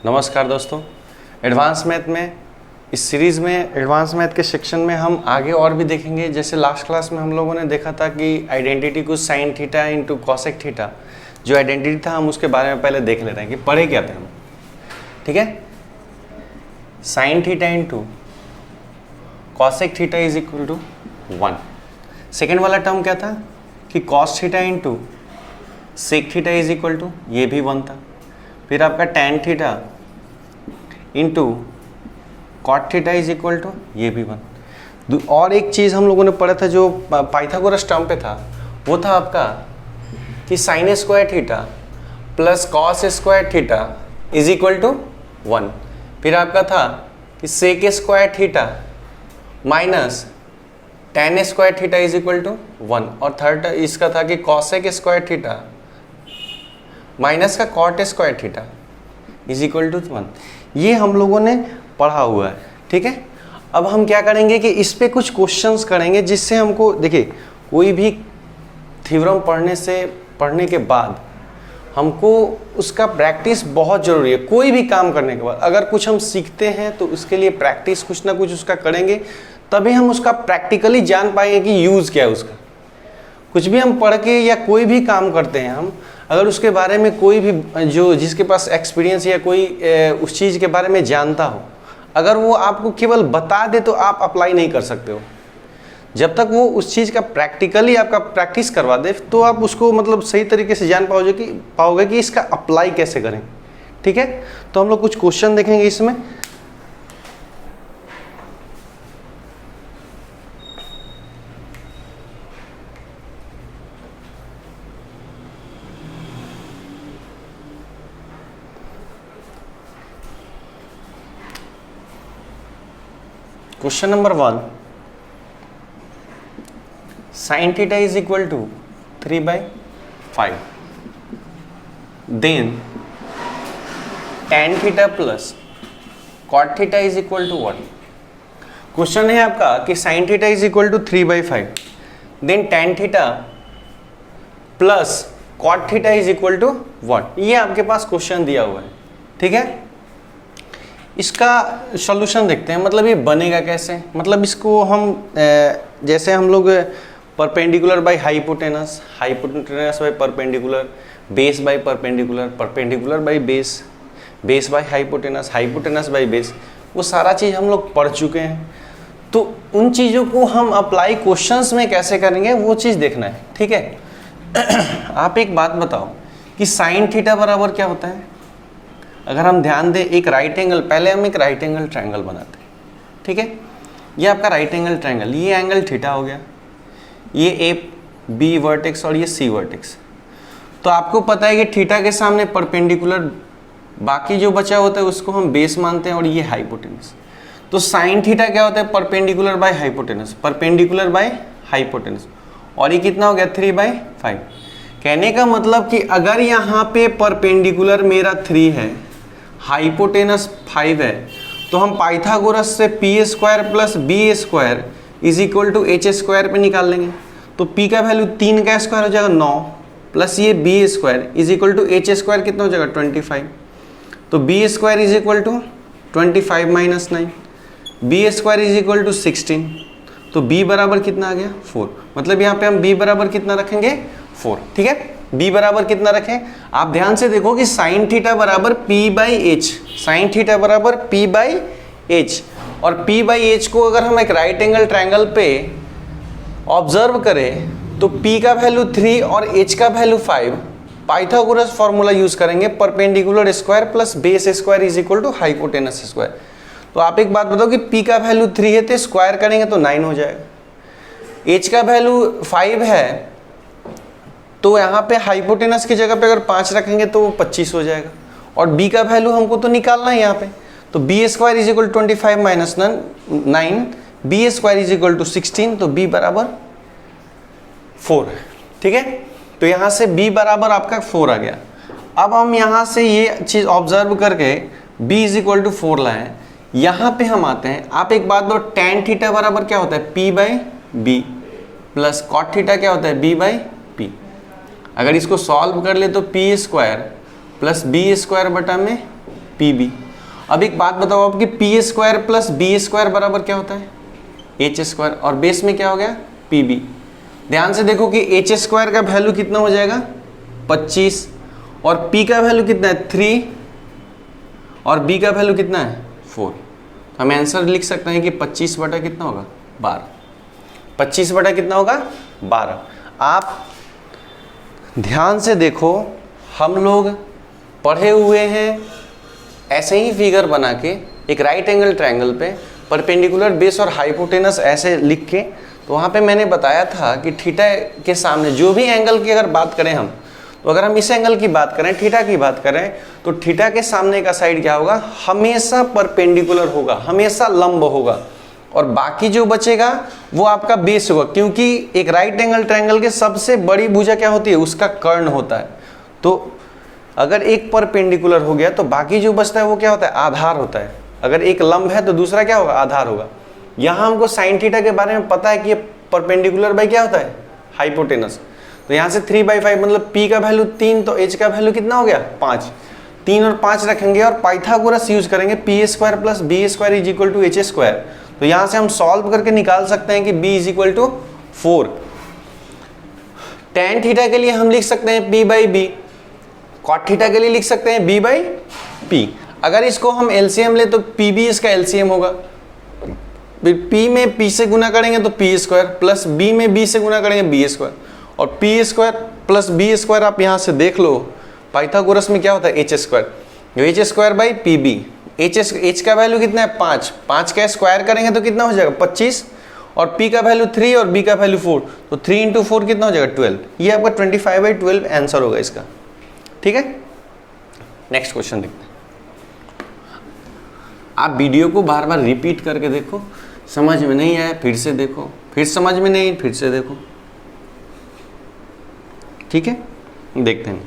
नमस्कार दोस्तों, advance math में इस सीरीज़ में एडवांस मैथ के सेक्शन में हम आगे और भी देखेंगे। जैसे लास्ट क्लास में हम लोगों ने देखा था कि आइडेंटिटी को sign theta into cosec theta, जो आइडेंटिटी था हम उसके बारे में पहले देख ले रहे हैं कि पढ़े क्या थे हम। ठीक है, sine theta into cosec theta is equal to 1। Second वाला टर्म क्या था कि cos theta into sec theta is equal to, ये भी 1 था। फिर आपका tan theta into cot theta is equal to, ये भी 1। और एक चीज़ हम लोगों ने पढ़ा था जो पाइथागोरस टर्म पे था, वो था आपका कि sine square theta plus cos square theta is equal to 1। फिर आपका था कि sec square theta minus tan square theta is equal to 1। और थर्ड इसका था कि कॉसेक स्क्वायर थीटा माइनस का cot square theta is equal to 1। ये हम लोगों ने पढ़ा हुआ है। ठीक है, अब हम क्या करेंगे कि इस पे कुछ क्वेश्चंस करेंगे जिससे हमको, देखिए कोई भी थ्योरम पढ़ने के बाद हमको उसका प्रैक्टिस बहुत ज़रूरी है। कोई भी काम करने के बाद अगर कुछ हम सीखते हैं तो उसके लिए प्रैक्टिस कुछ ना कुछ उसका करेंगे, तभी हम उसका प्रैक्टिकली जान पाएंगे कि यूज़ क्या है उसका। कुछ भी हम पढ़ के या कोई भी काम करते हैं हम, अगर उसके बारे में कोई भी जो जिसके पास एक्सपीरियंस या कोई उस चीज़ के बारे में जानता हो, अगर वो आपको केवल बता दे तो आप अप्लाई नहीं कर सकते हो। जब तक वो उस चीज़ का प्रैक्टिकली आपका प्रैक्टिस करवा दे तो आप उसको मतलब सही तरीके से जान पाओगे कि इसका अप्लाई कैसे करें। ठीक है, तो हम लोग कुछ क्वेश्चन देखेंगे इसमें। Question number 1, sin theta is equal to 3/5, then tan theta plus cot theta is equal to 1। Question है आपका कि sin theta is equal to 3/5, then tan theta plus cot theta is equal to 1। ये आपके पास question दिया हुआ है। ठीक है, इसका सॉल्यूशन देखते हैं। मतलब ये बनेगा कैसे, मतलब इसको हम जैसे हम लोग perpendicular by hypotenuse, hypotenuse by perpendicular, base by perpendicular, perpendicular by base, base by hypotenuse, hypotenuse by base, वो सारा चीज़ हम लोग पढ़ चुके हैं। तो उन चीज़ों को हम अप्लाई क्वेश्चंस में कैसे करेंगे वो चीज़ देखना है। ठीक है, आप एक बात बताओ कि साइन थीटा बराबर क्या होता है। अगर हम ध्यान दें, एक राइट एंगल, पहले हम एक राइट एंगल ट्रायंगल बनाते हैं। ठीक है, ये आपका राइट एंगल ट्रायंगल, ये एंगल थीटा हो गया, ये ए बी वर्टेक्स और ये सी वर्टेक्स। तो आपको पता है कि थीटा के सामने परपेंडिकुलर, बाकी जो बचा होता है उसको हम बेस मानते हैं, और ये हाइपोटेनस। तो साइन थीटा क्या होता है, perpendicular by hypotenuse, perpendicular by hypotenuse. और ये कितना हो गया, 3/5। कहने का मतलब कि अगर यहाँ पे परपेंडिकुलर मेरा 3 है, हाइपोटेनस 5 है, तो हम पाइथागोरस से P square plus B square is equal to H square पे निकाल लेंगे। तो पी का वैल्यू 3 का स्क्वायर हो जाएगा 9, प्लस ये B square is equal to H square कितना हो जाएगा 25। तो B square is equal to 25 minus 9, B square is equal to 16। तो बी बराबर कितना आ गया 4। मतलब यहाँ पे हम बी बराबर कितना रखेंगे 4। ठीक है, b बराबर कितना रखें, आप ध्यान से देखो कि साइन थीटा बराबर p/h, साइन थीटा बराबर p/h। और p/h को अगर हम एक राइट एंगल ट्रायंगल पे ऑब्जर्व करें तो p का वैल्यू 3 और h का वैल्यू 5, पाइथागोरस फॉर्मूला यूज करेंगे, perpendicular square plus base square is equal to hypotenuse square. तो आप एक बात बताओ कि p का वैल्यू 3 है तो स्क्वायर करेंगे तो 9 हो जाएगा, h का वैल्यू 5 है तो यहाँ पे हाइपोटेनस की जगह पे अगर 5 रखेंगे तो वो 25 हो जाएगा, और b का वैल्यू हमको तो निकालना है यहाँ पे। तो B square is equal 25 minus 9, B square is equal to 16, तो b बराबर 4। ठीक है, तो यहाँ से b बराबर आपका 4 आ गया। अब हम यहाँ से ये चीज़ ऑब्जर्व करके b इज इक्वल टू 4 लाएँ। यहाँ पे हम आते हैं, आप एक बात बताओ, टैन थीटा बराबर क्या होता है, p/b प्लस कॉट थीटा क्या होता है, b/p। अगर इसको सॉल्व कर ले तो P square plus B square बटा में पी बी। अब एक बात बताओ आपकी P square plus B square बराबर क्या होता है? एच स्क्वायर, और बेस में क्या हो गया? P B. ध्यान से देखो कि एच स्क्वायर का वैल्यू कितना हो जाएगा? 25, और पी का वैल्यू कितना है? 3, और बी का वैल्यू कितना है? 4। हम आंसर लिख सकते हैं कि 25 बटा कितना होगा? 12। 25 बटा कितना होगा? 12। आप ध्यान से देखो, हम लोग पढ़े हुए हैं ऐसे ही फिगर बना के एक राइट एंगल ट्रायंगल पे परपेंडिकुलर बेस और हाइपोटेनस ऐसे लिख के, तो वहाँ पे मैंने बताया था कि थीटा के सामने जो भी एंगल की अगर बात करें हम, तो अगर हम इस एंगल की बात करें, थीटा की बात करें, तो थीटा के सामने का साइड क्या होगा? हमेशा परपेंडिकुलर होगा, हमेशा लंब होगा, और बाकी जो बचेगा वो आपका बेस होगा, क्योंकि एक राइट एंगल ट्रायंगल के सबसे बड़ी भुजा क्या होती है? उसका कर्ण होता है। तो अगर एक परपेंडिकुलर हो गया तो बाकी जो बचता है वो क्या होता है? आधार होता है। अगर एक लंब है तो दूसरा क्या होगा? आधार होगा। यहाँ हमको साइन थीटा के बारे में पता है कि ये परपेंडिकुलर बाई क्या होता है? हाइपोटेनस। तो यहाँ से 3/5 मतलब p का वैल्यू 3, तो h का वैल्यू कितना हो गया? 5। 3 और 5 रखेंगे और पाइथागोरस यूज करेंगे, P square plus B square is equal to H square. तो यहाँ से हम सॉल्व करके निकाल सकते हैं कि b is equal to 4। Tan theta के लिए हम लिख सकते हैं p by B, cot theta के लिए लिख सकते हैं b बाई पी। अगर इसको हम एलसीएम ले तो पी बी इसका एलसीएम होगा, फिर p में p से गुना करेंगे तो p स्क्वायर, प्लस b में b से गुना करेंगे b स्क्वायर, और p square plus b square आप यहाँ से देख लो, पाइथागोरस में क्या होता है? एच स्क्वायर, जो H square by P B. H का वैल्यू कितना है? 5। 5 का स्क्वायर करेंगे तो कितना हो जाएगा? 25, और p का वैल्यू 3 और b का वैल्यू 4, तो 3 इंटू 4 कितना हो जाएगा? 12। ये आपका 25/12 आंसर होगा इसका। ठीक है, नेक्स्ट क्वेश्चन देखते हैं। आप वीडियो को बार बार रिपीट करके देखो, समझ में नहीं आया फिर से देखो, फिर समझ में नहीं फिर से देखो। ठीक है, देखते हैं।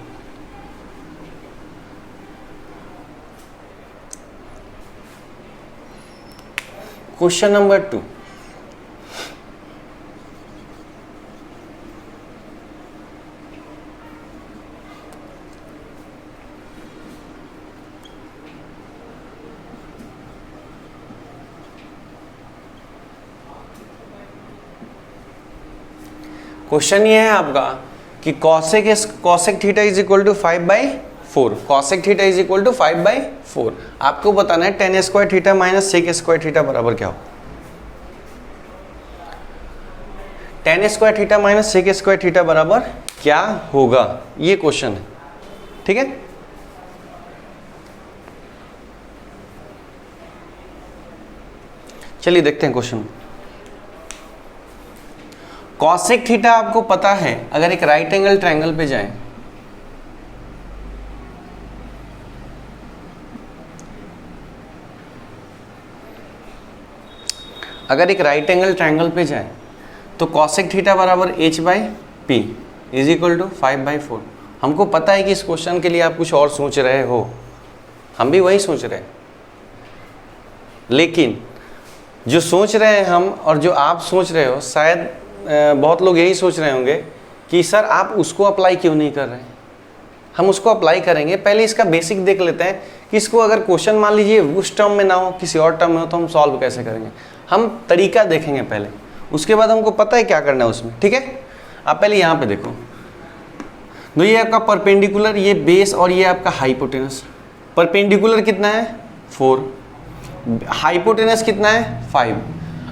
Question number 2। क्वेश्चन ये है आपका कि cosec theta is equal to 5/4। Cosec theta is equal to 5/4। आपको बताना है tan square theta minus sec square theta बराबर क्या हो? Tan square theta minus sec square theta बराबर क्या होगा? ये क्वेश्चन है। ठीक है, चलिए देखते हैं क्वेश्चन। कॉसेक थीटा आपको पता है, अगर एक राइट एंगल ट्रायंगल पे जाएं, अगर एक राइट एंगल ट्रायंगल पे जाएं तो कॉसेक थीटा बराबर h by P is equal to 5/4। हमको पता है कि इस क्वेश्चन के लिए आप कुछ और सोच रहे हो, हम भी वही सोच रहे हैं, लेकिन जो सोच रहे हैं हम और जो आप सोच रहे हो, शायद बहुत लोग यही सोच रहे होंगे कि सर आप उसको अप्लाई क्यों नहीं कर रहे हैं। हम उसको अप्लाई करेंगे, पहले इसका बेसिक देख लेते हैं कि इसको अगर क्वेश्चन मान लीजिए उस टर्म में ना हो, किसी और टर्म में हो, तो हम सॉल्व कैसे करेंगे। हम तरीका देखेंगे पहले, उसके बाद हमको पता है क्या करना है उसमें। ठीक है, आप पहले यहाँ पे देखो, तो ये आपका परपेंडिकुलर, ये बेस और ये आपका हाइपोटेनस। परपेंडिकुलर कितना है? 4, हाइपोटेनस कितना है? 5।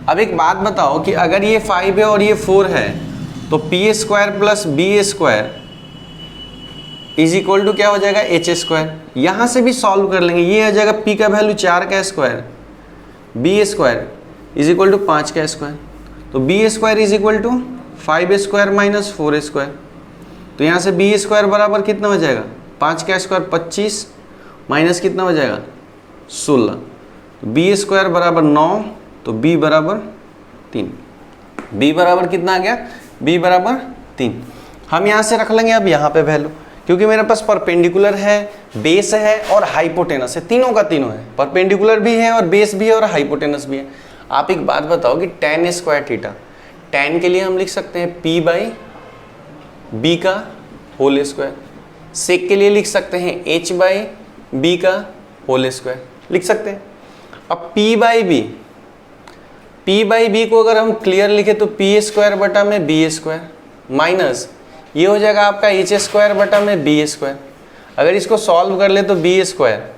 अब एक बात बताओ कि अगर ये 5 है और ये 4 है, तो P square plus B square is equal to क्या हो जाएगा? H square. यहाँ से भी सॉल्व कर लेंगे, ये आ जाएगा p का वैल्यू 4 का square, B square is equal to 5 का स्क्वायर, तो B square is equal to 5 square minus 4 square. तो यहाँ से बी स्क्वायर बराबर कितना हो जाएगा? 5 का स्क्वायर 25 माइनस कितना हो जाएगा? 16। तो बी स्क्वायर बराबर 9, तो b बराबर 3। b बराबर कितना आ गया? b बराबर 3। हम यहाँ से रख लेंगे अब यहाँ पे वैल्यू, क्योंकि मेरे पास परपेंडिकुलर है, बेस है और हाइपोटेनस है, तीनों का तीनों है। परपेंडिकुलर भी है और बेस भी है और हाइपोटेनस भी है। आप एक बात बताओ कि टेन स्क्वायर थीटा, टेन के लिए हम लिख सकते हैं p बाई बी का होल स्क्वायर, सेक के लिए लिख सकते हैं h बाई बी का होल स्क्वायर लिख सकते हैं। अब p बाई बी को अगर हम क्लियर लिखे तो पी स्क्वायर बटा में बी स्क्वायर माइनस ये हो जाएगा आपका एच स्क्वायर बटा में बी स्क्वायर। अगर इसको सॉल्व कर ले तो बी स्क्वायर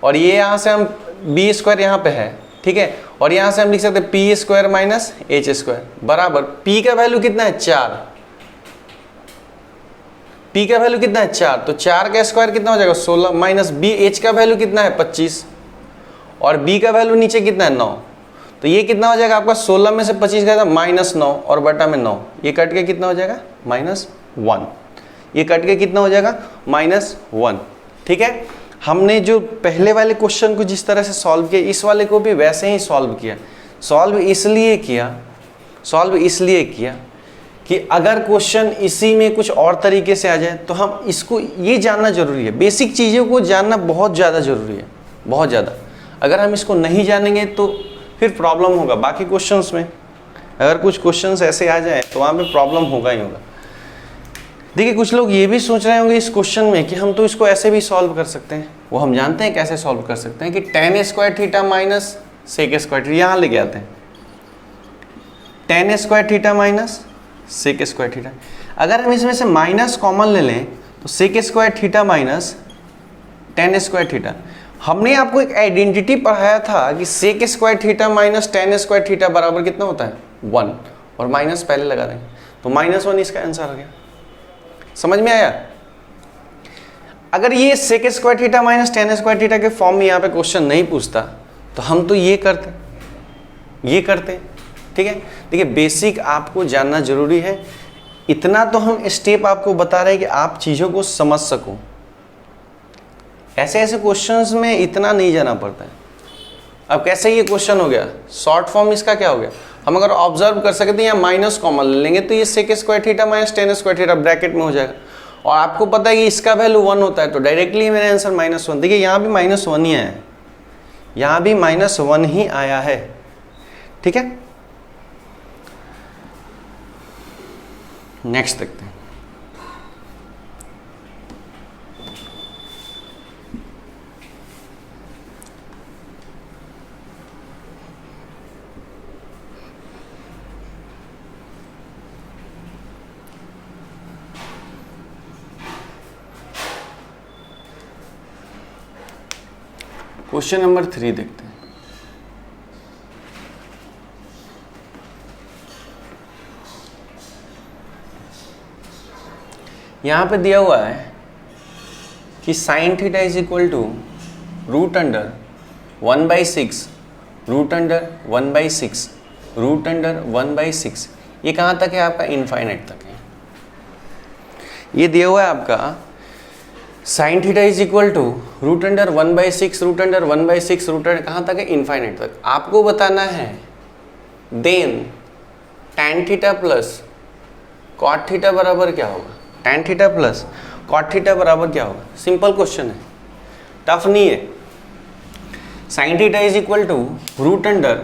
और ये यहाँ से हम बी स्क्वायर यहाँ पे है, ठीक है, और यहाँ से हम लिख सकते हैं P square minus H square बराबर p का वैल्यू कितना है 4, p का वैल्यू कितना है 4, तो 4 का स्क्वायर कितना हो जाएगा 16 माइनस बी एच का वैल्यू कितना है 25 और b का वैल्यू नीचे कितना है 9, तो ये कितना हो जाएगा आपका 16 में से 25 गया था -9 और बटा में 9, ये कट के कितना हो जाएगा -1, ये कट के कितना हो जाएगा -1। ठीक है, हमने जो पहले वाले क्वेश्चन को जिस तरह से सॉल्व किया इस वाले को भी वैसे ही सॉल्व किया। सॉल्व इसलिए किया कि अगर क्वेश्चन इसी में कुछ और तरीके से आ जाए तो हम इसको ये जानना जरूरी है, बेसिक चीज़ों को जानना बहुत ज़्यादा ज़रूरी है, बहुत ज़्यादा। अगर हम इसको नहीं जानेंगे तो फिर प्रॉब्लम होगा बाकी क्वेश्चंस में। अगर कुछ क्वेश्चंस ऐसे आ जाए तो वहाँ पे प्रॉब्लम होगा ही होगा। देखिए कुछ लोग ये भी सोच रहे होंगे इस क्वेश्चन में कि हम तो इसको ऐसे भी सॉल्व कर सकते हैं। वो हम जानते हैं कैसे सॉल्व कर सकते हैं कि tan square theta minus sec square theta, यहाँ लेके आते हैं tan square theta minus sec square theta. अगर हम इसमें से माइनस कॉमन ले लें तो sec square theta minus tan square theta. हमने आपको एक आइडेंटिटी पढ़ाया था कि sec square theta minus tan square theta बराबर कितना होता है 1, और माइनस पहले लगा देंगे तो -1 इसका आंसर हो गया। समझ में आया? अगर ये sec square theta minus tan square theta के फॉर्म में यहाँ पे क्वेश्चन नहीं पूछता तो हम तो ये करते। ठीक है, देखिए बेसिक आपको जानना जरूरी है। इतना तो हम स्टेप आपको बता रहे हैं कि आप चीज़ों को समझ सको। ऐसे क्वेश्चंस में इतना नहीं जाना पड़ता है। अब कैसे ये क्वेश्चन हो गया, शॉर्ट फॉर्म इसका क्या हो गया, हम अगर ऑब्जर्व कर सकते हैं या माइनस कॉमन ले लेंगे तो ये sec square theta minus tan square theta bracket में हो जाएगा, और आपको पता है कि इसका वैल्यू 1 होता है तो डायरेक्टली मेरा आंसर -1। देखिए यहाँ भी -1 ही आया है, यहाँ भी -1 ही आया है। ठीक है, नेक्स्ट देखते हैं। क्वेश्चन नंबर 3 देखते हैं। यहां पे दिया हुआ है कि sine theta is equal to root under 1/6 root under 1/6 root under 1/6। ये कहाँ तक है आपका? इनफाइनाइट तक है। ये दिया हुआ है आपका sine theta is equal to root under 1/6 root under 1/6 root under कहाँ तक है? इनफाइनाइट तक। आपको बताना है then tan theta plus cot theta बराबर क्या होगा? tan theta plus cot theta बराबर क्या होगा? सिंपल क्वेश्चन है, टफ नहीं है। Sine theta is equal to root under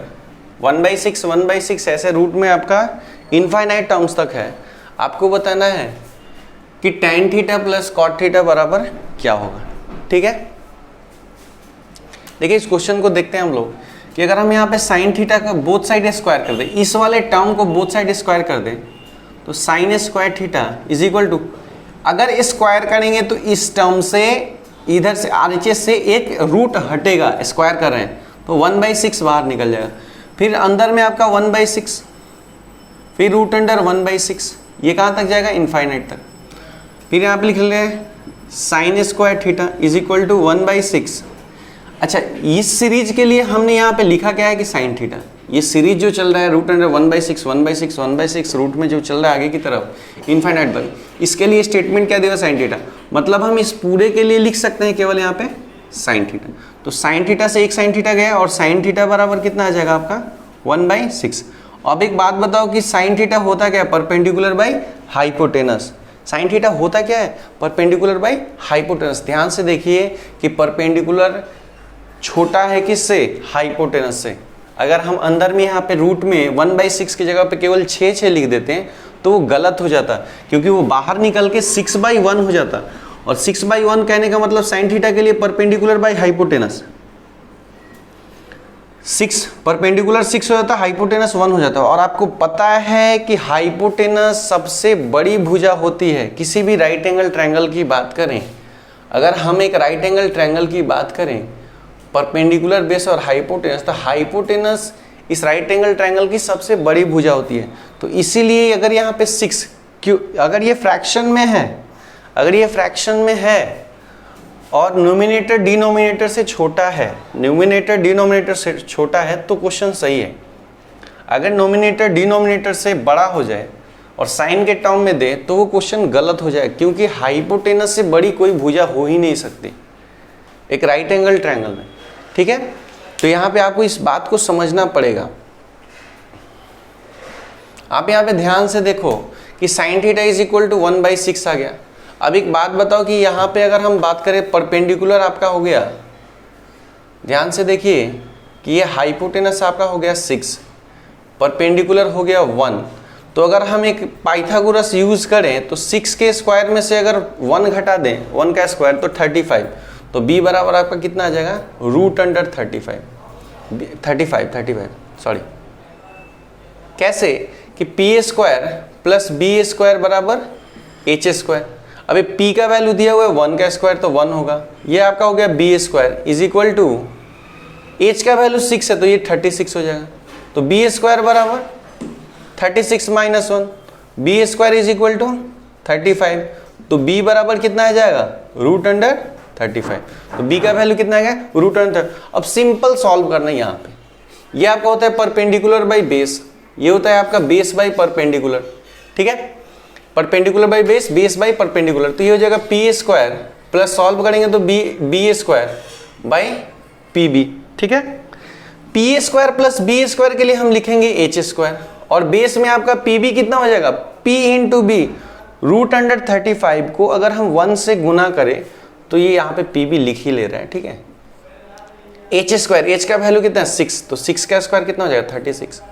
1/6 ऐसे रूट में आपका इनफाइनाइट टर्म्स तक है। आपको बताना है कि tan theta plus cot theta बराबर क्या होगा। ठीक है, देखिए इस क्वेश्चन को देखते हैं हम लोग कि अगर हम यहाँ पे साइन थीटा का बोथ साइड स्क्वायर कर दें, इस वाले टर्म को बोथ साइड स्क्वायर कर दें तो sine square theta is equal to, अगर स्क्वायर करेंगे तो इस टर्म से इधर से RHS से एक रूट हटेगा, स्क्वायर कर रहे हैं तो 1/6 बाहर निकल जाएगा। फिर अंदर में आपका 1/6, फिर रूट अंडर 1/6, ये कहाँ तक जाएगा? इनफाइनाइट तक। फिर यहाँ पे लिख ले sine square theta is equal to 1/6। अच्छा, इस सीरीज के लिए हमने यहाँ पे लिखा क्या है कि साइन थीटा, ये सीरीज जो चल रहा है रूट अंडर 1/6 रूट में जो चल रहा है आगे की तरफ इनफाइनाइट तक, इसके लिए स्टेटमेंट क्या देगा? Sine theta. मतलब हम इस पूरे के लिए लिख सकते हैं केवल यहाँ पे साइन थीटा। तो साइन थीटा से एक साइन थीटा गया और साइन थीटा बराबर कितना आ जाएगा आपका? 1/6। अब एक बात बताओ कि साइन थीटा होता क्या है? Perpendicular by hypotenuse. Sine theta होता क्या है? Perpendicular by hypotenuse. ध्यान से देखिए कि परपेंडिकुलर छोटा है किससे? हाइपोटेनस से। अगर हम अंदर में यहाँ पे रूट में 1/6 की जगह पे केवल 6 लिख देते हैं तो वो गलत हो जाता, क्योंकि वो बाहर निकल के 6/1 हो जाता। और 6/1 कहने का मतलब साइन थीटा के लिए परपेंडिकुलर बाय हाइपोटेनस, 6 परपेंडिकुलर 6 हो जाता है, हाइपोटेनस 1 हो जाता है। और आपको पता है कि हाइपोटेनस सबसे बड़ी भुजा होती है। किसी भी राइट एंगल ट्रायंगल की बात करें, अगर हम एक राइट एंगल ट्रायंगल की बात करें, परपेंडिकुलर बेस और हाइपोटेनस, तो हाइपोटेनस इस राइट एंगल ट्रायंगल की सबसे बड़ी भुजा होती है। तो इसीलिए अगर यहाँ पे 6 क्यों, अगर ये फ्रैक्शन में है, अगर ये फ्रैक्शन में है और न्यूमिनेटर डिनोमिनेटर से छोटा है, न्यूमिनेटर डिनोमिनेटर से छोटा है तो क्वेश्चन सही है। अगर नोमिनेटर डिनोमिनेटर से बड़ा हो जाए और साइन के टर्म में दे तो वो क्वेश्चन गलत हो जाए, क्योंकि हाइपोटेनस से बड़ी कोई भुजा हो ही नहीं सकती एक राइट एंगल ट्रायंगल में। ठीक है, तो यहाँ पे आपको इस बात को समझना पड़ेगा। आप यहाँ पे ध्यान से देखो कि sine theta is equal to 1/6 आ गया। अब एक बात बताओ कि यहाँ पे अगर हम बात करें परपेंडिकुलर आपका हो गया, ध्यान से देखिए कि ये हाइपोटेनस आपका हो गया 6, परपेंडिकुलर हो गया 1। तो अगर हम एक पाइथागोरस यूज करें तो 6 के स्क्वायर में से अगर 1 घटा दें, 1 का स्क्वायर तो 35, तो b बराबर आपका कितना आ जाएगा, √35 सॉरी। कैसे कि P square plus B square बराबर एच स्क्वायर। अभी p का वैल्यू दिया हुआ है 1 का स्क्वायर तो 1 होगा, ये आपका हो गया B square is equal to h का वैल्यू 6 है तो ये 36 हो जाएगा। तो बी स्क्वायर बराबर 36 minus 1, B square is equal to 35, तो b बराबर कितना आ जाएगा, √35। तो b का वैल्यू कितना आ गया, √30। अब सिंपल सॉल्व करना है यहाँ पे। ये आपका होता है परपेंडिकुलर बाई बेस, ये होता है आपका बेस बाई परपेंडिकुलर। ठीक है, perpendicular by base, base by perpendicular. तो ये हो जाएगा पी स्क्वायर प्लस सॉल्व करेंगे तो B square by P B. ठीक है, P square plus B square के लिए हम लिखेंगे एच स्क्वायर, और बेस में आपका पी बी कितना हो जाएगा, पी इंटू बी। √35 को अगर हम 1 से गुना करें तो ये यहाँ पे पी बी लिख ही ले रहा है। ठीक है, एच स्क्वायर, एच का वैल्यू कितना है 6, तो 6 का स्क्वायर कितना हो जाएगा 36,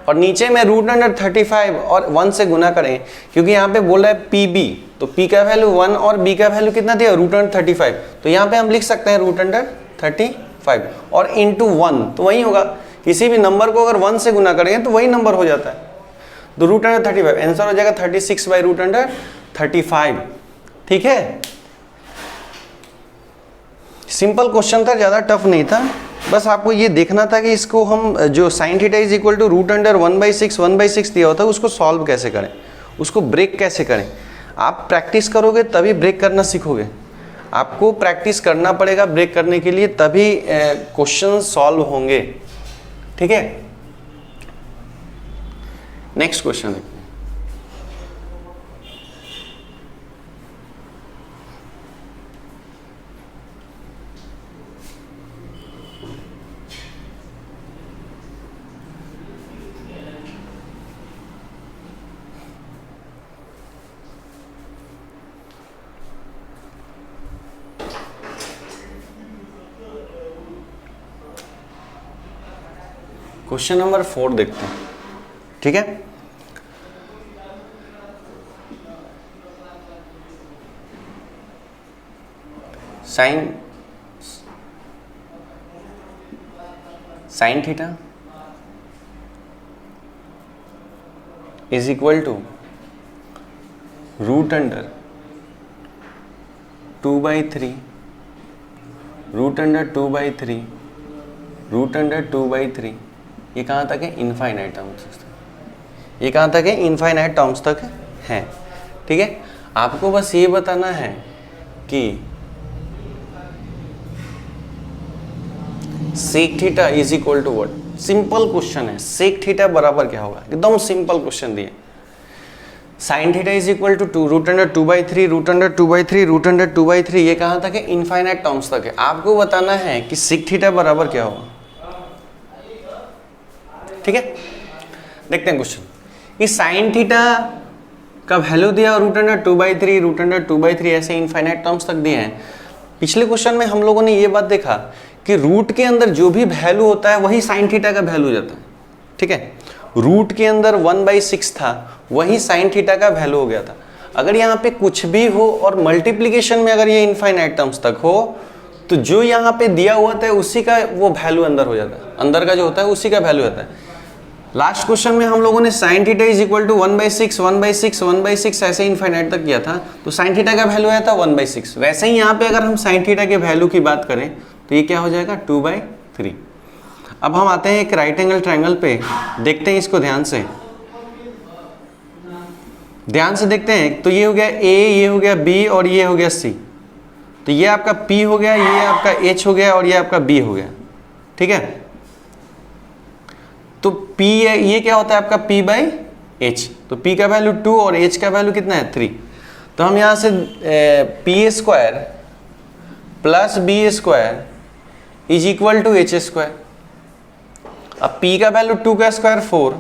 और नीचे में √35 और 1 से गुना करें, क्योंकि यहाँ पे बोल रहा है पी बी, तो पी का वैल्यू 1 और बी का वैल्यू कितना दिया, √35। तो यहाँ पे हम लिख सकते हैं √35 और इंटू 1, तो वही होगा। किसी भी नंबर को अगर 1 से गुना करेंगे तो वही नंबर हो जाता है। तो √35 आंसर हो जाएगा 36/√35। ठीक है, सिंपल क्वेश्चन था, ज़्यादा टफ नहीं था। बस आपको ये देखना था कि इसको हम जो sine theta is equal to √1/6 दिया होता है उसको सॉल्व कैसे करें, उसको ब्रेक कैसे करें। आप प्रैक्टिस करोगे तभी ब्रेक करना सीखोगे। आपको प्रैक्टिस करना पड़ेगा ब्रेक करने के लिए, तभी क्वेश्चन सॉल्व होंगे। ठीक है, नेक्स्ट क्वेश्चन देखते हैं। क्वेश्चन नंबर 4 देखते हैं। ठीक है, sine theta is equal to √2/3 √2/3 ये कहाँ तक है, इनफाइनाइट टर्म्स तक। ये कहाँ तक है, इनफाइनाइट टर्म्स तक है। ठीक है, आपको बस ये बताना है कि sec theta is equal to what. Simple question है, सेक थीटा बराबर क्या होगा, एकदम सिंपल क्वेश्चन दिए। Sine theta is equal to √2/3 ये कहाँ तक है, इनफाइनाइट टर्म्स तक है। आपको बताना है कि सेक थीटा बराबर क्या होगा। ठीक है, देखते हैं क्वेश्चन। इस साइन थीटा का वैल्यू दिया √2/3 ऐसे इनफाइनाइट टर्म्स तक दिए हैं। पिछले क्वेश्चन में हम लोगों ने ये बात देखा कि रूट के अंदर जो भी वैल्यू होता है वही साइन थीटा का वैल्यू जाता है। ठीक है, रूट के अंदर 1/6 था, वही साइन थीटा का वैल्यू हो गया था। अगर यहाँ पे कुछ भी हो और मल्टीप्लीकेशन में अगर ये इनफाइनाइट टर्म्स तक हो तो जो यहाँ पे दिया हुआ था उसी का वो वैल्यू अंदर हो जाता है, अंदर का जो होता है उसी का वैल्यू आता है। लास्ट क्वेश्चन में हम लोगों ने sine theta is equal to 1/6 1/6 1/6 ऐसे इनफाइनाइट तक किया था, तो साइन थीटा का वैल्यू आया था 1/6। वैसे ही यहाँ पे अगर हम साइन थीटा के वैल्यू की बात करें तो ये क्या हो जाएगा 2/3। अब हम आते हैं एक राइट एंगल ट्रायंगल पे, देखते हैं इसको ध्यान से देखते हैं। तो ये हो गया ए, ये हो गया बी और ये हो गया सी। तो ये आपका P हो गया, ये आपका H हो गया और ये आपका B हो गया, ठीक है। तो P ये क्या होता है आपका P/H। तो P का वैल्यू 2 और H का वैल्यू कितना है 3। तो हम यहाँ से PA² plus BA² is equal to H²। अब P का वैल्यू 2 का स्क्वायर 4,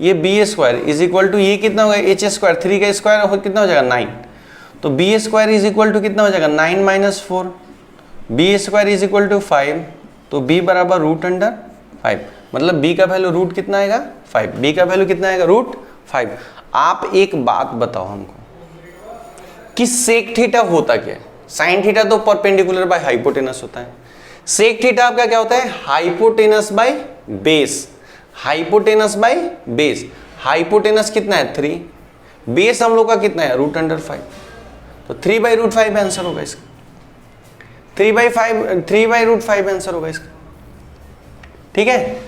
ये BA² इज इक्वल टू ये कितना होगा H², 3 का स्क्वायर कितना हो जाएगा 9। तो BA² इज इक्वल टू कितना हो जाएगा 9 - 4, BA² इज इक्वल टू 5। तो B बराबर √5, मतलब B का वैल्यू रूट कितना आएगा 5। B का वैल्यू कितना आएगा √5। आप एक बात बताओ हमको कि सेक थीटा होता क्या है। साइन थीटा तो परपेंडिकुलर बाय हाइपोटेनस होता है, सेक थीटा आपका क्या होता है hypotenuse by base. Hypotenuse by base, hypotenuse कितना है 3, बेस हम लोग का कितना है √5। तो 3/√5 आंसर होगा इसका, 3/√5 आंसर होगा इसका, ठीक है।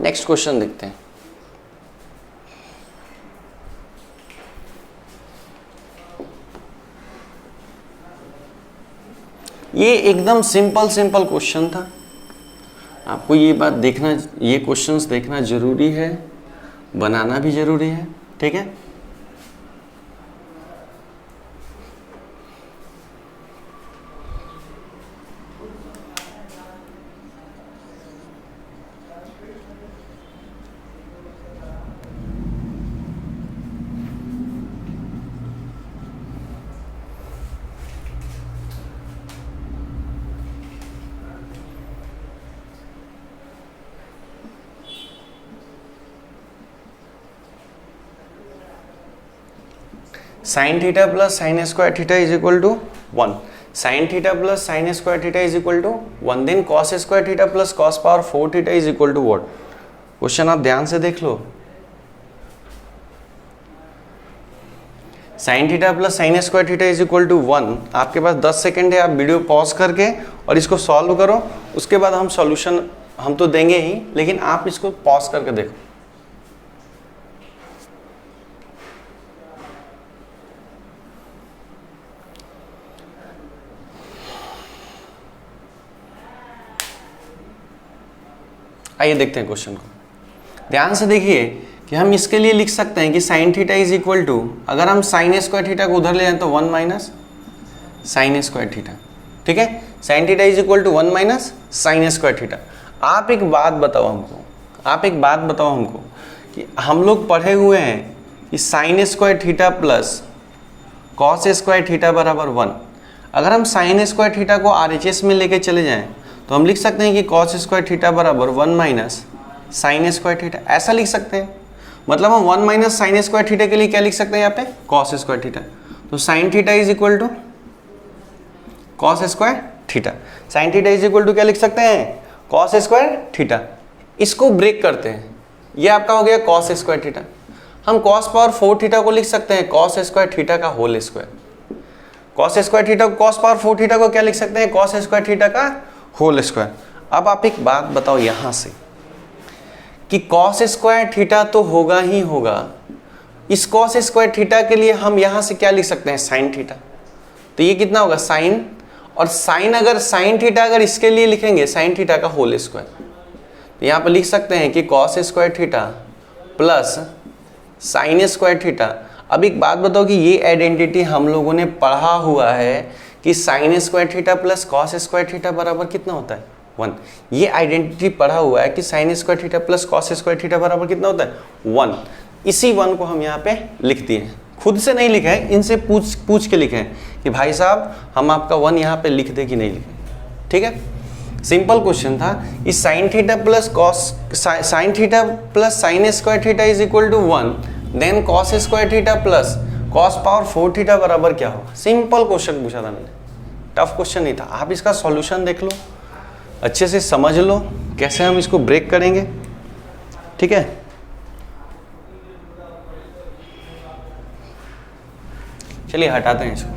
नेक्स्ट क्वेश्चन देखते हैं। ये एकदम सिंपल क्वेश्चन था, आपको ये बात देखना, ये क्वेश्चंस देखना जरूरी है, बनाना भी जरूरी है, ठीक है। Sine theta plus sine square theta is equal to 1। Sine theta plus sine square theta is equal to 1। Then cos square theta plus cos power 4 theta is equal to what. Question आप ध्यान से देख लो। Sine theta plus sine square theta is equal to 1। आपके पास 10 second है, आप video pause करके और इसको सॉल्व करो, उसके बाद हम सॉल्यूशन हम तो देंगे ही, लेकिन आप इसको पॉज करके देखो। आइए देखते हैं क्वेश्चन को, ध्यान से देखिए कि हम इसके लिए लिख सकते हैं कि sine theta is equal to, अगर हम साइन स्क्वायर थीटा को उधर ले जाएं तो 1 माइनस साइन स्क्वायर थीटा, ठीक है। Sine theta is equal to 1 minus sine square theta. आप एक बात बताओ हमको, कि हम लोग पढ़े हुए हैं कि sine square theta plus cos square theta बराबर 1। अगर हम साइन स्क्वायर थीटा को RHS में लेके चले जाएं तो हम लिख सकते हैं कि कॉस स्क्वायर थीटा बराबर 1 माइनस साइन स्क्वायर थीटा, ऐसा लिख सकते हैं। मतलब हम 1 माइनस साइन स्क्वायर थीटा के लिए क्या लिख सकते हैं यहाँ पे कॉस स्क्वायर थीटा। तो sine theta is equal to cos square theta. Sine theta is equal to क्या लिख सकते हैं कॉस स्क्वायर थीटा। इसको ब्रेक करते हैं, ये आपका हो गया कॉस स्क्वायर थीटा। हम कॉस पावर 4 थीटा को लिख सकते हैं कॉस स्क्वायर थीटा का whole square. Cos square theta cos power 4 theta को क्या लिख सकते हैं कॉस स्क्वायर थीटा का होल स्क्वायर। अब आप एक बात बताओ यहां से कि कॉस स्क्वायर थीटा तो होगा ही होगा, इस कॉस स्क्वायर थीटा के लिए हम यहां से क्या लिख सकते हैं साइन थीटा। तो ये कितना होगा साइन, और साइन अगर साइन थीटा अगर इसके लिए लिखेंगे साइन थीटा का होल स्क्वायर, तो यहाँ पर लिख सकते हैं कि cos square theta plus sine square theta. अब एक बात बताओ कि ये आइडेंटिटी हम लोगों ने पढ़ा हुआ है कि sine square theta plus cos square theta बराबर कितना होता है 1। ये आइडेंटिटी पढ़ा हुआ है कि sine square theta plus cos square theta बराबर कितना होता है 1। इसी 1 को हम यहाँ पे लिख दिए, खुद से नहीं लिखा है, इनसे पूछ के लिखे हैं कि भाई साहब हम आपका 1 यहाँ पे लिख दे कि नहीं लिखे, ठीक है। सिंपल क्वेश्चन था, इस sine theta plus cos sine theta plus sine square theta is equal to 1, then cos square theta plus cos power 4 theta बराबर क्या होगा। सिंपल क्वेश्चन पूछा था मैंने, टफ क्वेश्चन नहीं था। आप इसका सॉल्यूशन देख लो, अच्छे से समझ लो कैसे हम इसको ब्रेक करेंगे, ठीक है। चलिए हटाते हैं इसको।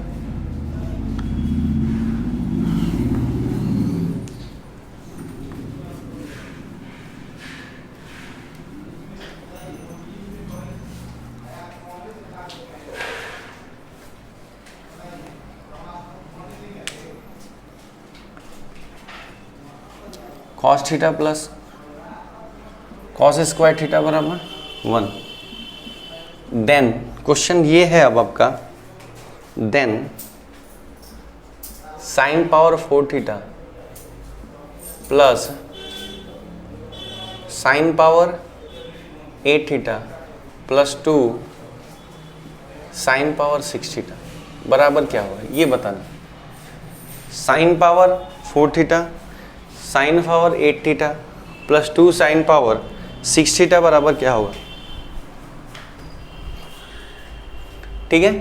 Cos theta plus cos square theta बराबर 1। देन क्वेश्चन ये है अब आपका, then sine power 4 theta plus sine power 8 theta plus 2 sine power 6 theta बराबर क्या होगा ये बताना। Sine power 4 theta sine power 8 theta plus 2 sine power 6 theta बराबर क्या होगा, ठीक है।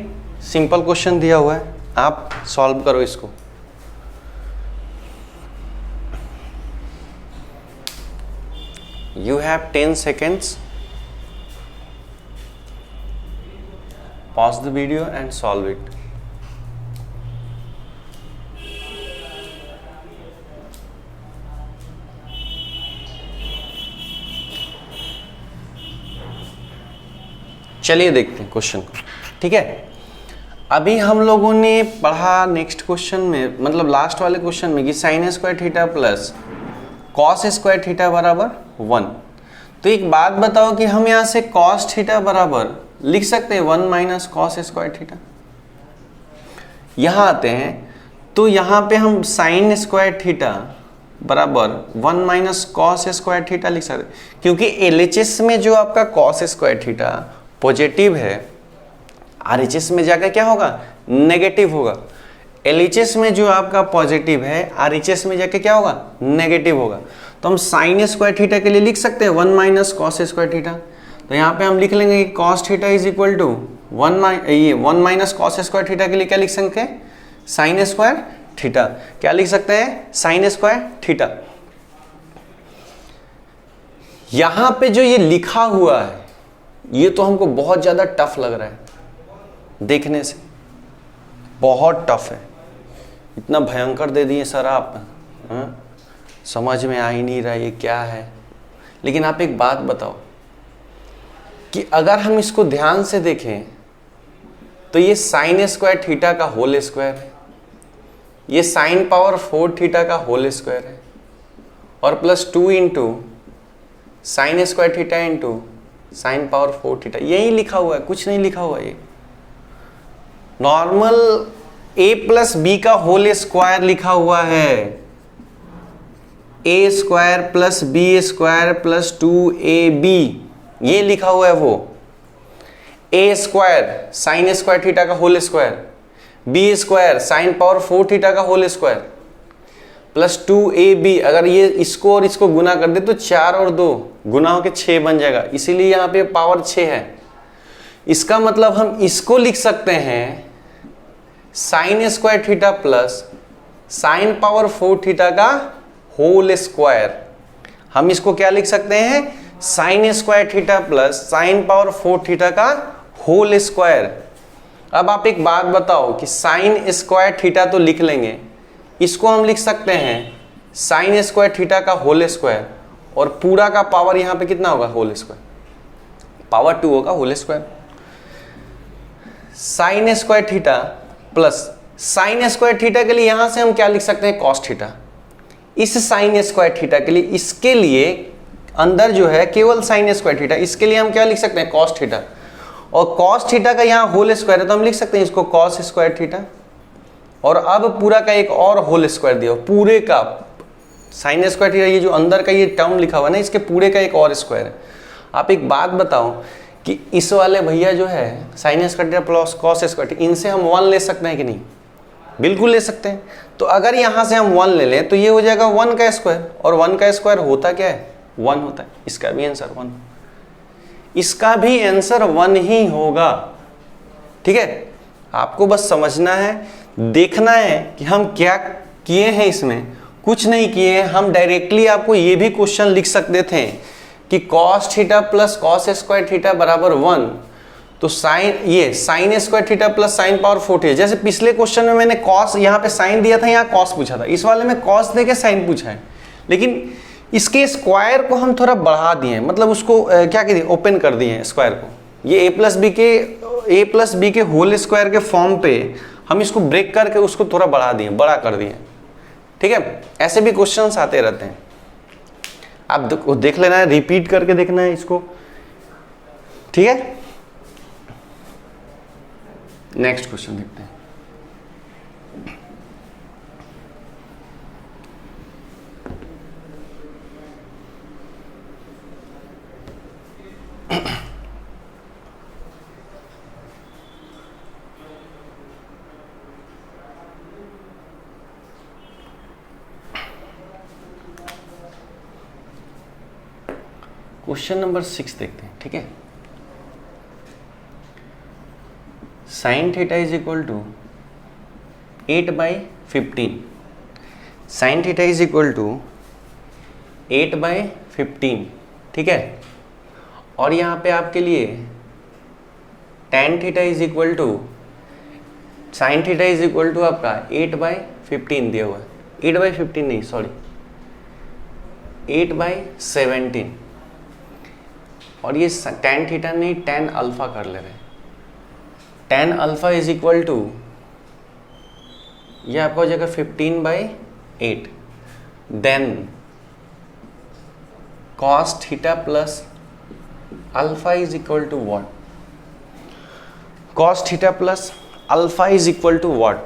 सिंपल क्वेश्चन दिया हुआ है, आप सॉल्व करो इसको। You have 10 seconds. Pause the video and solve it. चलिए देखते हैं क्वेश्चन को, ठीक है। अभी हम लोगों ने पढ़ा नेक्स्ट क्वेश्चन में, मतलब लास्ट वाले क्वेश्चन में, कि sine square theta plus cos square theta बराबर 1। तो एक बात बताओ कि हम यहाँ से कॉस थीटा बराबर लिख सकते हैं 1 माइनस कॉस स्क्वायर थीटा। यहाँ आते हैं तो यहाँ पे हम साइन स्क्वायर थीटा बराबर 1 माइनस कॉस स्क्वायर थीटा लिख सकते हैं, क्योंकि LHS में जो आपका कॉस स्क्वायर थीटा पॉजिटिव है, RHS में जाकर क्या होगा, नेगेटिव होगा। LHS में जो आपका पॉजिटिव है, RHS में जाके क्या होगा, नेगेटिव होगा। तो हम साइन स्क्वायर थीटा के लिए लिख सकते हैं 1 माइनस कॉस स्क्वायर थीटा। तो यहाँ पे हम लिख लेंगे कि cos theta is equal to 1 minus cos square theta के लिए क्या लिख सकते हैं, साइन स्क्वायर थीटा। क्या लिख सकते हैं, साइन स्क्वायर थीटा। यहाँ पे जो ये लिखा हुआ है ये तो हमको बहुत ज़्यादा टफ लग रहा है, देखने से बहुत टफ है, इतना भयंकर दे दिए सर आप, समझ में आ ही नहीं रहा ये क्या है। लेकिन आप एक बात बताओ कि अगर हम इसको ध्यान से देखें तो ये साइन स्क्वायर थीटा का होल स्क्वायर है, ये साइन पावर 4 थीटा का होल स्क्वायर है, और plus 2 into sine square theta into sine power 4 theta, यही लिखा हुआ है, कुछ नहीं लिखा हुआ है। ये नॉर्मल a प्लस बी का होल स्क्वायर लिखा हुआ है, a square plus B square plus 2ab, ये लिखा हुआ है वो। a square sine square theta का whole square, b square sine power 4 theta का होल स्क्वायर प्लस 2ab। अगर ये इसको और इसको गुना कर दे तो 4 और 2 गुना होकर 6 बन जाएगा, इसीलिए यहाँ पे पावर 6 है। इसका मतलब हम इसको लिख सकते हैं sign square theta plus sine power 4 theta का होल स्क्वायर। हम इसको क्या लिख सकते हैं, sign square theta plus sine power 4 theta का होल स्क्वायर। अब आप एक बात बताओ कि साइन स्क्वायर थीटा तो लिख लेंगे, इसको हम लिख सकते हैं साइन स्क्वायर थीटा का होल स्क्वायर, और पूरा का पावर यहाँ पे कितना होगा, होल स्क्वायर, पावर 2 होगा whole square. Sine square theta plus sine square theta के लिए यहां से हम क्या लिख सकते हैं, कॉस थीटा। इस साइन स्क्वायर थीटा के लिए, इसके लिए अंदर जो है केवल साइन स्क्वायर थीटा, इसके लिए हम क्या लिख सकते हैं, कॉस थीटा। और कॉस थीटा का यहाँ होल स्क्वायर है तो हम लिख सकते हैं इसको कॉस स्क्वायर थीटा। और अब पूरा का एक और होल स्क्वायर दिया, पूरे का साइन स्क्वायर थीटा, ये जो अंदर का ये टर्म लिखा हुआ है ना, इसके पूरे का एक और स्क्वायर है। आप एक बात बताओ कि इस वाले भैया जो है sign square theta plus cos square theta, इनसे हम 1 ले सकते हैं कि नहीं, बिल्कुल ले सकते हैं। तो अगर यहाँ से हम 1 ले लें तो ये हो जाएगा 1 का स्क्वायर, और 1 का स्क्वायर होता क्या है? 1 होता है। इसका भी आंसर 1, इसका भी आंसर 1 ही होगा। ठीक है, आपको बस समझना है, देखना है कि हम क्या किए हैं। इसमें कुछ नहीं किए हैं, हम डायरेक्टली आपको ये भी क्वेश्चन लिख सकते थे कि cos theta plus cos square theta बराबर 1, तो sine square theta plus sine power 40। जैसे पिछले क्वेश्चन में मैंने कॉस यहाँ पे साइन दिया था, यहाँ कॉस पूछा था, इस वाले में कॉस देके साइन पूछा है, लेकिन इसके स्क्वायर को हम थोड़ा बढ़ा दिए, मतलब उसको क्या कहते हैं, ओपन कर दिए हैं स्क्वायर को। ये ए प्लस बी के होल स्क्वायर के फॉर्म पे हम इसको ब्रेक करके उसको थोड़ा बढ़ा दिए, बड़ा कर दिए। ठीक है, ऐसे भी क्वेश्चंस आते रहते हैं, आप देख लेना है, रिपीट करके देखना है इसको। ठीक है, नेक्स्ट क्वेश्चन देखते हैं। क्वेश्चन नंबर 6 देखते हैं। ठीक है, sine theta is equal to 8/15, sine theta is equal to 8/15। ठीक है, और यहाँ पे आपके लिए tan theta is equal to, sine theta is equal to आपका 8/15 दिया हुआ है, 8/15 नहीं, सॉरी 8/17, और ये tan थीटा नहीं, tan अल्फा कर ले रहे हैं। tan alpha is equal to, ये आपका हो जाएगा 15/8, then cos theta plus alpha is equal to what? cos theta plus alpha is equal to what?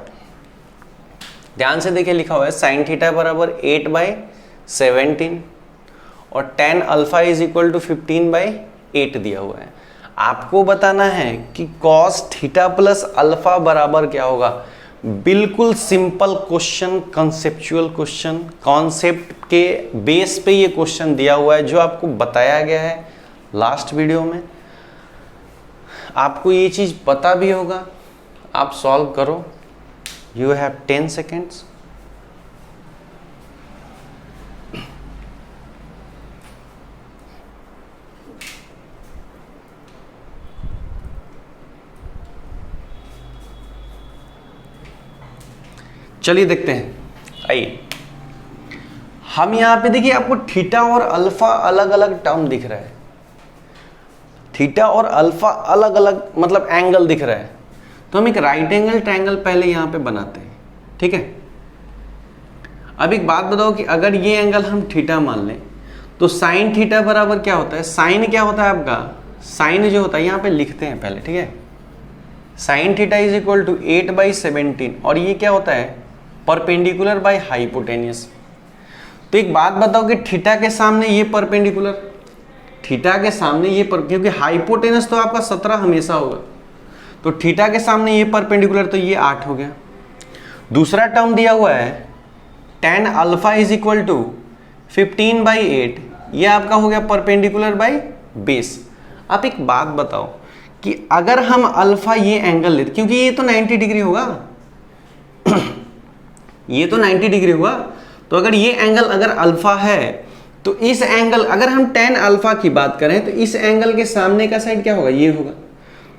ध्यान से देखिए, लिखा हुआ है sin थीटा बराबर 8/17 और tan alpha is equal to 15/8 दिया हुआ है। आपको बताना है कि cos थीटा प्लस अल्फा बराबर क्या होगा। बिल्कुल simple question, conceptual question, concept के बेस पे ये क्वेश्चन दिया हुआ है, जो आपको बताया गया है लास्ट वीडियो में। आपको ये चीज पता भी होगा, आप सॉल्व करो। You have 10 seconds. चलिए देखते हैं, आइए। हम यहां पे देखिए, आपको थीटा और अल्फा अलग अलग टर्म दिख रहा है, थीटा और अल्फा अलग अलग मतलब एंगल दिख रहा है, तो हम एक राइट एंगल ट्रायंगल पहले यहां पे बनाते हैं। ठीक है, अब एक बात बताओ कि अगर ये एंगल हम थीटा मान लें तो साइन थीटा बराबर क्या होता है? साइन क्या होता है आपका? साइन जो होता है यहां पे लिखते हैं पहले। ठीक है, sine theta is equal to 8/17, और ये क्या होता है? Perpendicular by hypotenuse. तो एक बात बताओ कि थीटा के सामने ये परपेंडिकुलर, थीटा के सामने ये क्योंकि हाइपोटेनस तो आपका 17 हमेशा होगा, तो थीटा के सामने ये परपेंडिकुलर, तो ये 8 हो गया। दूसरा टर्म दिया हुआ है tan alpha is equal to 15/8, ये आपका हो गया परपेंडिकुलर बाय बेस। आप एक बात बताओ कि अगर हम अल्फा ये एंगल लेते, क्योंकि ये तो 90 डिग्री होगा ये तो 90 डिग्री होगा, तो अगर ये एंगल अगर अल्फा है तो इस एंगल, अगर हम tan अल्फा की बात करें तो इस एंगल के सामने का साइड क्या होगा? ये होगा।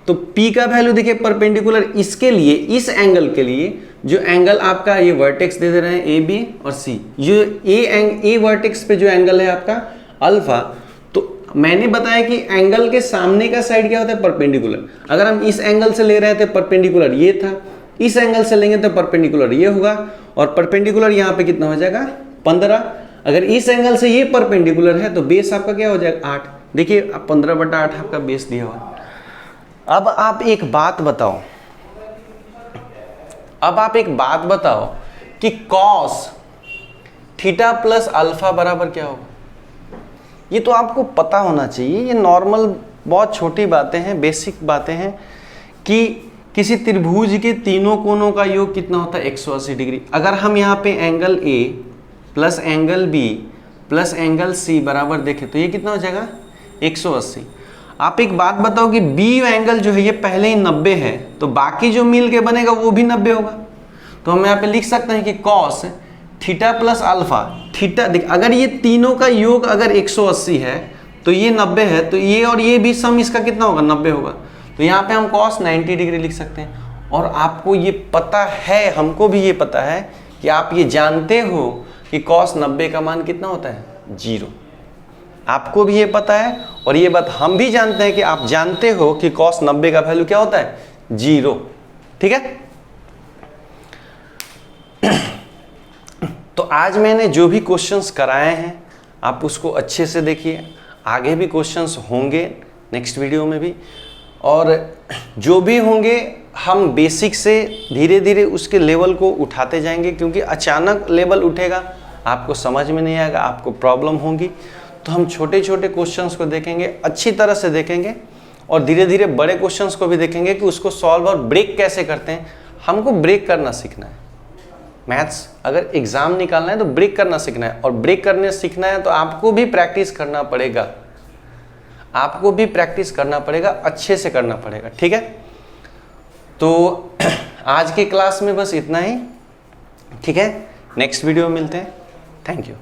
तो P का वैल्यू देखिए परपेंडिकुलर, इसके लिए, इस एंगल के लिए जो एंगल आपका ये वर्टेक्स दे रहे हैं AB और C, जो ए वर्टेक्स पे जो एंगल है आपका अल्फा, तो मैंने बताया कि एंगल के सामने का साइड क्या होता है? परपेंडिकुलर। अगर हम इस एंगल से ले रहे थे परपेंडिकुलर ये था, इस एंगल से लेंगे तो परपेंडिकुलर ये होगा, और परपेंडिकुलर यहाँ पे कितना हो जाएगा? 15। अगर इस एंगल से ये परपेंडिकुलर है तो बेस आपका क्या हो जाएगा? 8। देखिए 15/8 आपका बेस दिया हुआ। अब आप एक बात बताओ, कि cos थीटा प्लस अल्फा बराबर क्या होगा? ये तो आपको पता होना चाहिए, ये नॉर्मल बहुत छोटी बातें हैं, बेसिक बातें हैं कि किसी त्रिभुज के तीनों कोनों का योग कितना होता है 180 डिग्री। अगर हम यहाँ पे angle A plus angle B plus angle C बराबर देखें तो ये कितना हो जाएगा 180। आप एक बात बताओ कि बी एंगल जो है ये पहले ही 90 है, तो बाकी जो मिल के बनेगा वो भी 90 होगा। तो हम यहाँ पे लिख सकते हैं कि cos theta plus alpha, theta देख अगर ये तीनों का योग अगर 180 है तो ये 90 है, तो ये और ये भी सम इसका कितना होगा 90 होगा। तो यहाँ पे हम कॉस 90 डिग्री लिख सकते हैं। और आपको ये पता है, हमको भी ये पता है कि आप ये जानते हो कि कॉस 90 का मान कितना होता है 0। आपको भी ये पता है और ये बात हम भी जानते हैं कि आप जानते हो कि कॉस 90 का वैल्यू क्या होता है 0। ठीक है। तो आज मैंने जो भी क्वेश्चंस कराए हैं आप उसको अच्छे से देखिए, आगे भी क्वेश्चंस होंगे नेक्स्ट वीडियो में भी, और जो भी होंगे हम बेसिक से धीरे धीरे उसके लेवल को उठाते जाएंगे, क्योंकि अचानक लेवल उठेगा आपको समझ में नहीं आएगा, आपको प्रॉब्लम होगी। तो हम छोटे छोटे क्वेश्चंस को देखेंगे, अच्छी तरह से देखेंगे और धीरे धीरे बड़े क्वेश्चंस को भी देखेंगे कि उसको सॉल्व और ब्रेक कैसे करते हैं। हमको ब्रेक करना सीखना है। मैथ्स अगर एग्जाम निकालना है तो ब्रेक करना सीखना है, और ब्रेक करने सीखना है तो आपको भी प्रैक्टिस करना पड़ेगा, आपको भी प्रैक्टिस करना पड़ेगा, अच्छे से करना पड़ेगा। ठीक है। तो आज की क्लास में बस इतना ही। ठीक है, नेक्स्ट वीडियो में मिलते हैं। Thank you.